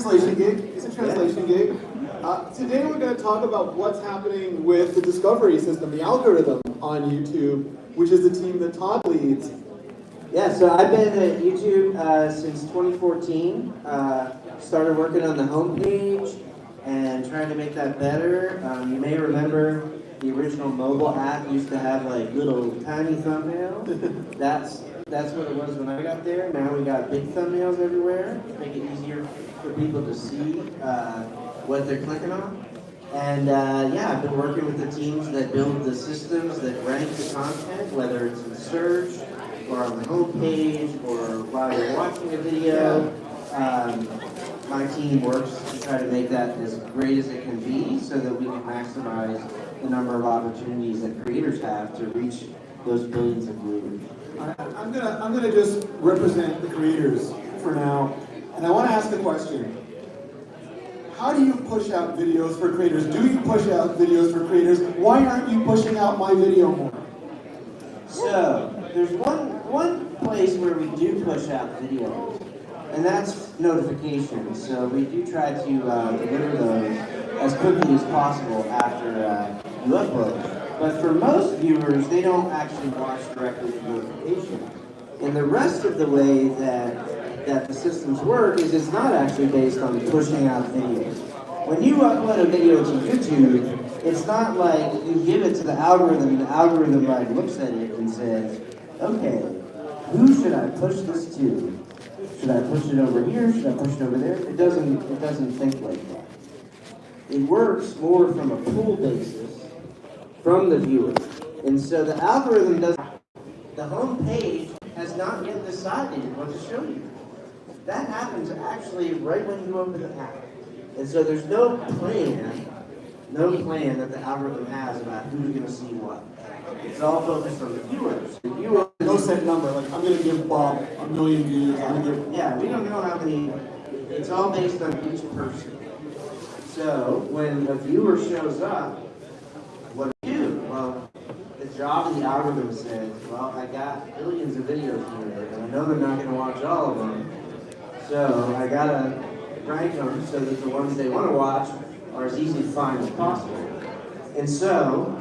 Translation gig. It's a translation gig. Today we're going to talk about what's happening with the discovery system, the algorithm on YouTube, which is the team that Todd leads. Yeah, so I've been at YouTube since 2014. Started working on the homepage and trying to make that better. You may remember the original mobile app used to have like little tiny thumbnails. That's what it was when I got there. Now we got big thumbnails everywhere to make it easier for people to see what they're clicking on. And yeah, I've been working with the teams that build the systems that rank the content, whether it's in search or on the homepage or while you're watching a video. My team works to try to make that as great as it can be so that we can maximize the number of opportunities that creators have to reach those billions of viewers. I'm gonna just represent the creators for now, and I want to ask a question. How do you push out videos for creators? Do you push out videos for creators? Why aren't you pushing out my video more? So, there's one place where we do push out videos, and that's notifications. So we do try to deliver those as quickly as possible after you upload. But for most viewers, they don't actually watch directly to notification. And the rest of the way that the systems work is it's not actually based on pushing out videos. When you upload a video to YouTube, it's not like you give it to the algorithm and the algorithm like looks at it and says, okay, who should I push this to? Should I push it over here? Should I push it over there? It doesn't think like that. It works more from a pull basis from the viewer. And so the algorithm doesn't, the home page has not yet decided what to show you. That happens actually right when you open the app. And so there's no plan that the algorithm has about who's going to see what. It's all focused on the viewers. The viewer, No set number, like I'm gonna give Bob 1 million views. yeah, we don't know how many, it's all based on each person. So when a viewer shows up, what do you do? Well, the job of the algorithm says, well, I got billions of videos here, and I know they're not going to watch all of them, so I got to rank them so that the ones they want to watch are as easy to find as possible. And so,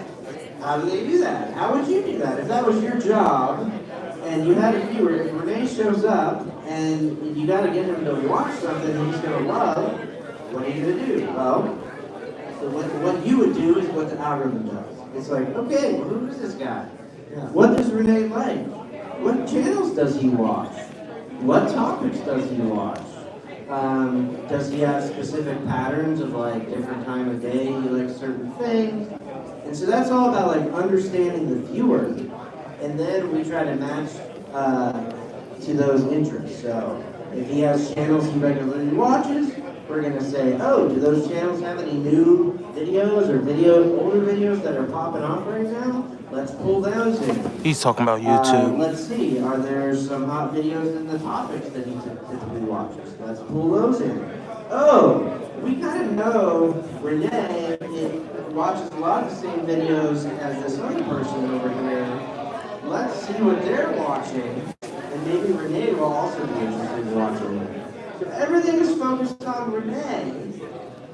how do they do that? How would you do that? If that was your job, and you had a viewer, if Renee shows up, and you got to get him to watch something he's going to love, what are you going to do? Well, so what you would do is what the algorithm does. It's like, okay, well, who is this guy? What does Renee like? What channels does he watch? What topics does he watch? Does he have specific patterns of like different time of day he likes certain things? And so that's all about like understanding the viewer. And then we try to match to those interests. So if he has channels he regularly watches, we're going to say, oh, do those channels have any new videos or older videos that are popping off right now? Let's pull those in. He's talking about YouTube. Let's see, are there some hot videos in the topics that he typically watches? Let's pull those in. Oh, we kind of know Renee watches a lot of the same videos as this other person over here. Let's see what they're watching, and maybe Renee will also be interested in watching it. So everything is focused on Renee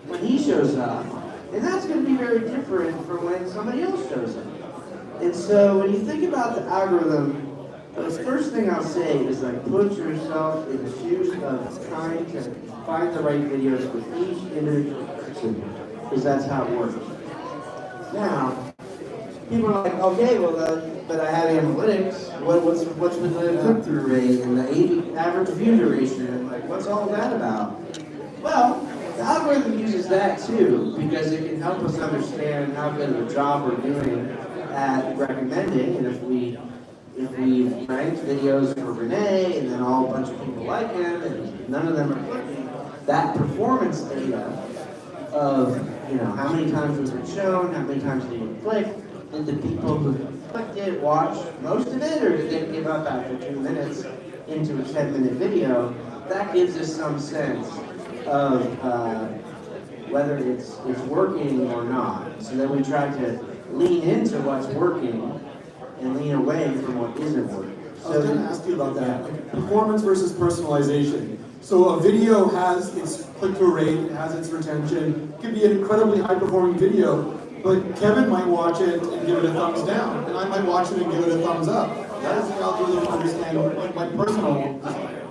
when he shows up, and that's going to be very different from when somebody else shows up. And so when you think about the algorithm, the first thing I'll say is like put yourself in the shoes of trying to find the right videos for each individual person, because that's how it works. Now, people are like, okay, well, but I have analytics. What's with the click-through rate and the average view duration? And like, what's all that about? Well, the algorithm uses that too because it can help us understand how good of a job we're doing at recommending. And if we ranked videos for Renee and then a bunch of people like him and none of them are clicking, that performance data of how many times was it shown, how many times did it click, did the people who clicked it watch most of it, or did they give up after 2 minutes into a 10-minute video? That gives us some sense of whether it's working or not. So then we try to lean into what's working and lean away from what isn't working. I was going to ask you about that, like performance versus personalization. So a video has its click-through rate, it has its retention, it can be an incredibly high-performing video, but Kevin might watch it and give it a thumbs down, and I might watch it and give it a thumbs up. How does the algorithm understand my personal desire?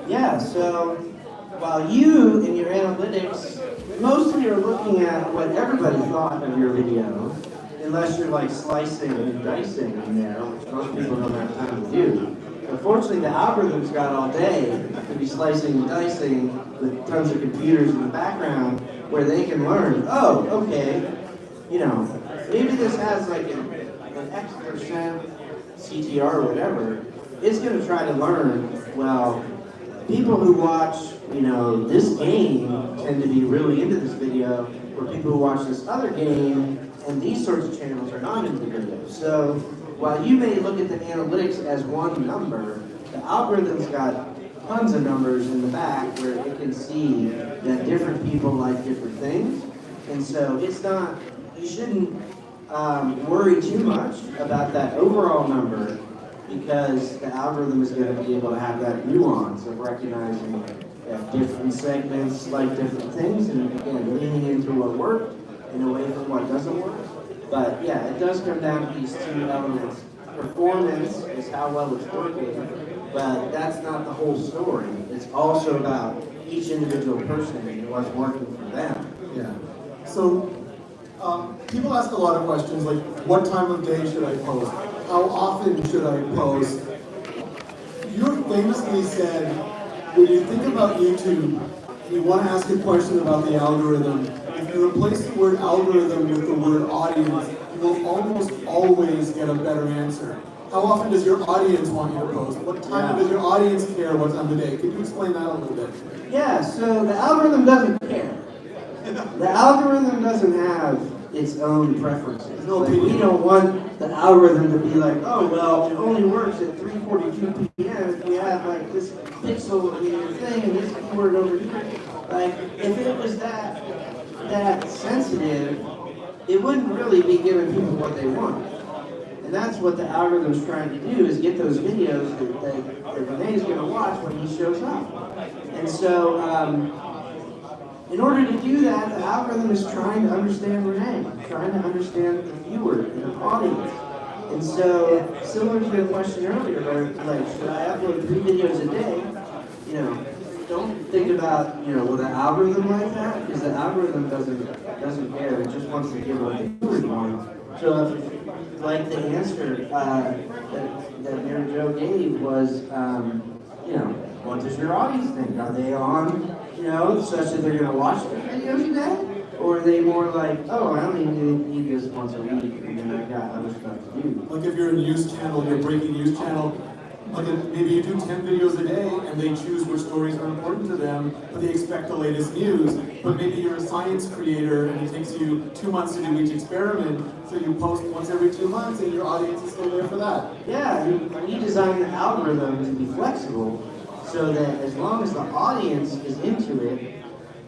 Yeah, so while you in your analytics mostly are looking at what everybody thought of your video, unless you're like slicing and dicing in there, which most people don't have time to do. Unfortunately, the algorithm's got all day to be slicing and dicing with tons of computers in the background where they can learn, oh, okay, you know, maybe this has like an X% CTR or whatever. It's going to try to learn, well, people who watch, you know, this game tend to be really into this video, where people who watch this other game and these sorts of channels are not into the video. So while you may look at the analytics as one number, the algorithm's got tons of numbers in the back where it can see that different people like different things. And so it's not, you shouldn't worry too much about that overall number, because the algorithm is going to be able to have that nuance of recognizing that different segments like different things, and again, leaning into what worked and away from what doesn't work. But yeah, it does come down to these two elements. Performance is how well it's working, but that's not the whole story. It's also about each individual person and what's working for them. Yeah. So people ask a lot of questions like, what time of day should I post? How often should I post? You famously said, when you think about YouTube, and you want to ask a question about the algorithm, if you replace the word algorithm with the word audience, you will almost always get a better answer. How often does your audience want you to post? What time does your audience care what's on the day? Could you explain that a little bit? Yeah, so the algorithm doesn't care. The algorithm doesn't have its own preferences. No Like, opinion. we don't want the algorithm to be like, oh, well, it only works at 3:42 p.m. if we have like this pixel in your thing and this keyword over here. Like, if it was that sensitive, it wouldn't really be giving people what they want. And that's what the algorithm's trying to do, is get those videos that Renee's going to watch when he shows up. And so, in order to do that, the algorithm is trying to understand Renee, trying to understand the viewer and the audience. And so, similar to your question earlier, where like, should I upload 3 videos a day? You know, don't think about, you know, will the algorithm like that? Because the algorithm doesn't care. It just wants to give what the viewers want. So, like the answer that Mary Jo gave was, you know, what does your audience think? Are they on, you know, such that they're going to watch the videos a day? Or are they more like, oh, I only need this once a week, and then I got other stuff to do? Like if you're a news channel, you're a breaking news channel, like maybe you do 10 videos a day and they choose which stories are important to them, but they expect the latest news. But maybe you're a science creator and it takes you 2 months to do each experiment, so you post once every 2 months and your audience is still there for that. Yeah, we designed the algorithm to be flexible so that as long as the audience is into it,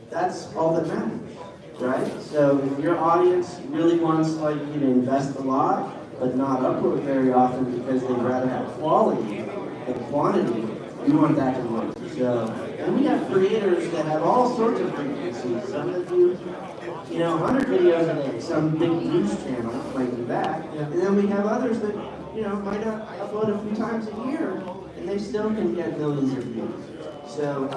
that's all that matters, right? So if your audience really wants like you to invest a lot, but not upload very often because they'd rather have quality than quantity, you want that to work. So, and we have creators that have all sorts of frequencies. Some that do, you know, 100 videos a day. Some big news channel might do that. And then we have others that, you know, might upload a few times a year, and they still can get millions of views. So,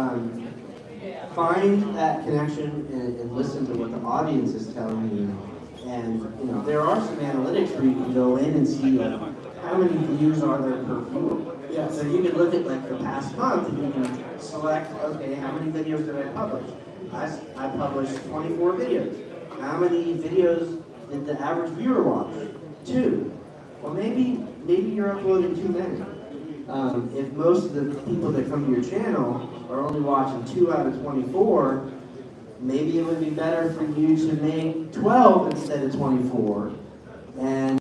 find that connection and listen to what the audience is telling you. And, you know, there are some analytics where you can go in and see like, how many views are there per viewer. Yeah. So you can look at like the past month and you can select, okay, how many videos did I publish? I published 24 videos. How many videos did the average viewer watch? 2. Well, maybe you're uploading too many. If most of the people that come to your channel are only watching 2 out of 24, maybe it would be better for you to make 12 instead of 24. And